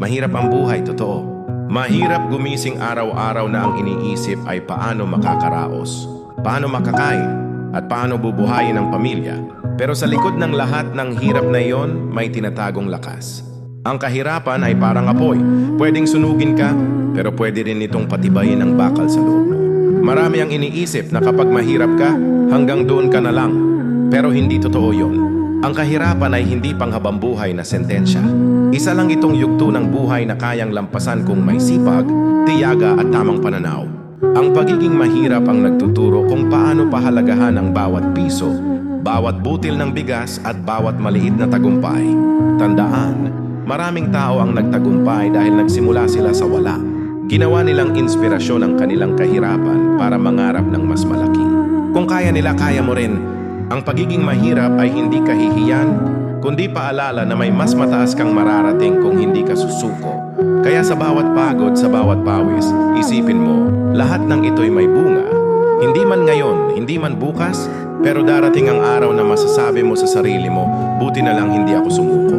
Mahirap ang buhay, totoo. Mahirap gumising araw-araw na ang iniisip ay paano makakaraos, paano makakain, at paano bubuhayin ang pamilya. Pero sa likod ng lahat ng hirap na iyon, may tinatagong lakas. Ang kahirapan ay parang apoy. Pwedeng sunugin ka, pero pwede rin itong patibayin ang bakal sa loob mo. Marami ang iniisip na kapag mahirap ka, hanggang doon ka na lang. Pero hindi totoo yun. Ang kahirapan ay hindi panghabambuhay na sentensya. Isa lang itong yugto ng buhay na kayang lampasan kung may sipag, tiyaga at tamang pananaw. Ang pagiging mahirap ang nagtuturo kung paano pahalagahan ang bawat piso, bawat butil ng bigas at bawat maliit na tagumpay. Tandaan, maraming tao ang nagtagumpay dahil nagsimula sila sa wala. Ginawa nilang inspirasyon ang kanilang kahirapan para mangarap ng mas malaki. Kung kaya nila, kaya mo rin. Ang pagiging mahirap ay hindi kahihiyan, kundi paalala na may mas mataas kang mararating kung hindi ka susuko. Kaya sa bawat pagod, sa bawat pawis, isipin mo, lahat ng ito'y may bunga. Hindi man ngayon, hindi man bukas, pero darating ang araw na masasabi mo sa sarili mo, buti na lang hindi ako sumuko.